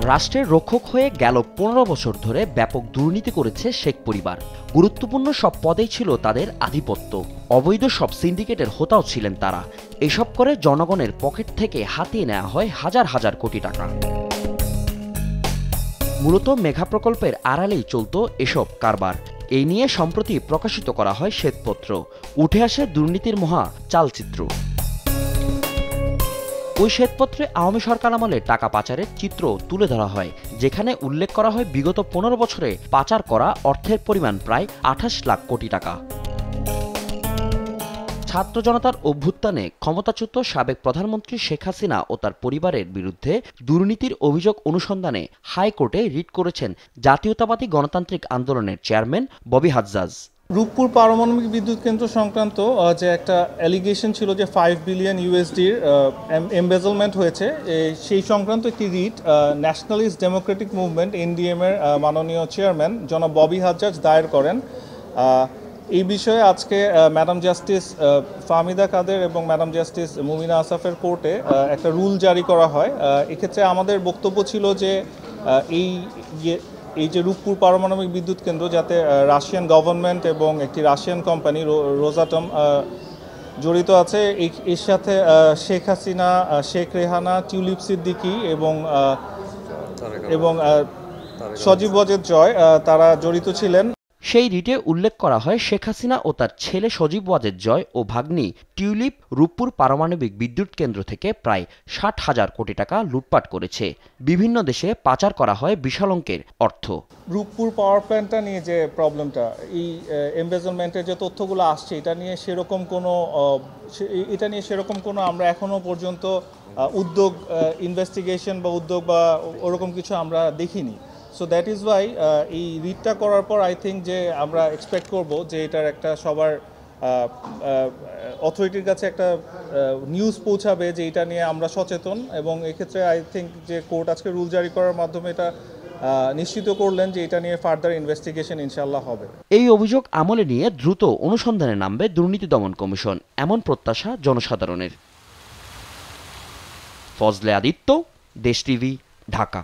রাষ্ট্রের রক্ষক হয়ে গেল ১৫ বছর ধরে ব্যাপক দুর্নীতি করেছে শেখ পরিবার। গুরুত্বপূর্ণ সব পদেই ছিল তাদের আধিপত্য। অবৈধ সব সিন্ডিকেটের হোতাও ছিলেন তারা। এসব করে জনগণের পকেট থেকে হাতিয়ে নেওয়া হয় হাজার হাজার কোটি টাকা। মূলত মেঘা প্রকল্পের আড়ালেই চলত এসব কারবার। এই নিয়ে সম্প্রতি প্রকাশিত করা হয় শ্বেতপত্র। উঠে আসে দুর্নীতির মহা চালচিত্র। ওই শ্বেতপত্রে আওয়ামী সরকার আমলে টাকা পাচারের চিত্র তুলে ধরা হয়, যেখানে উল্লেখ করা হয় বিগত ১৫ বছরে পাচার করা অর্থের পরিমাণ প্রায় ২৮ লাখ কোটি টাকা। ছাত্র জনতার অভ্যুত্থানে ক্ষমতাচ্যুত সাবেক প্রধানমন্ত্রী শেখ হাসিনা ও তার পরিবারের বিরুদ্ধে দুর্নীতির অভিযোগ অনুসন্ধানে হাইকোর্টে রিট করেছেন জাতীয়তাবাদী গণতান্ত্রিক আন্দোলনের চেয়ারম্যান ববি হাজ্জাজ। রূপপুর পারমাণবিক বিদ্যুৎ কেন্দ্র সংক্রান্ত যে একটা অ্যালিগেশন ছিল যে 5 বিলিয়ন ইউএসডির এমবেজলমেন্ট হয়েছে, সেই সংক্রান্ত একটি writ nationalist Democratic movement NDM এর মাননীয় চেয়ারম্যান জনাব ববি হাজ্জাজ দায়ের করেন। এই বিষয়ে আজকে ম্যাডাম জাস্টিস ফাহমিদা কাদের এবং ম্যাডাম জাস্টিস মুমিনা আসাফের কোর্টে একটা রুল জারি করা হয়। এক্ষেত্রে আমাদের বক্তব্য ছিল যে এই যে রূপপুর পারমাণবিক বিদ্যুৎ কেন্দ্র, যাতে রাশিয়ান গভর্নমেন্ট এবং একটি রাশিয়ান কোম্পানি রোজাটম জড়িত আছে, এর সাথে শেখ হাসিনা, শেখ রেহানা, টিউলিপ সিদ্দিকী এবং সজীব ওয়াজেদ জয় তারা জড়িত ছিলেন। সেই রিটে উল্লেখ করা হয় শেখ হাসিনা ও তার ছেলে সজীব ওয়াজেদ জয় ও ভাগ্নি টিউলিপ রূপপুর পারমাণবিক বিদ্যুৎ কেন্দ্র থেকে প্রায় ৬০,০০০ কোটি টাকা লুটপাট করেছে। বিভিন্ন দেশে পাচার করা হয় বিশাল অঙ্কের অর্থ। রূপপুর পাওয়ার প্ল্যান্টটা নিয়ে যে প্রবলেমটা, এই এমবেজলমেন্টের যে তথ্যগুলো আসছে, এটা নিয়ে সেরকম কোনো আমরা এখনো পর্যন্ত উদ্যোগ, ইনভেস্টিগেশন বা উদ্যোগ বা ওরকম কিছু আমরা দেখিনি। সো দ্যাট ইজ ওয়াই এই রিটটা করার পর আই থিঙ্ক যে আমরা এক্সপেক্ট করব যে এটার একটা সবার অথরিটির কাছে একটা নিউজ পৌঁছাবে যে এটা নিয়ে আমরা সচেতন, এবং এক্ষেত্রে আই থিঙ্ক যে কোর্ট আজকে রুল জারি করার মাধ্যমে এটা নিশ্চিত করলেন যে এটা নিয়ে ফার্দার ইনভেস্টিগেশন ইনশাআল্লাহ হবে। এই অভিযোগ আমলে নিয়ে দ্রুত অনুসন্ধানে নামবে দুর্নীতি দমন কমিশন, এমন প্রত্যাশা জনসাধারণের। ফজলে আদিত্য, দেশ টিভি, ঢাকা।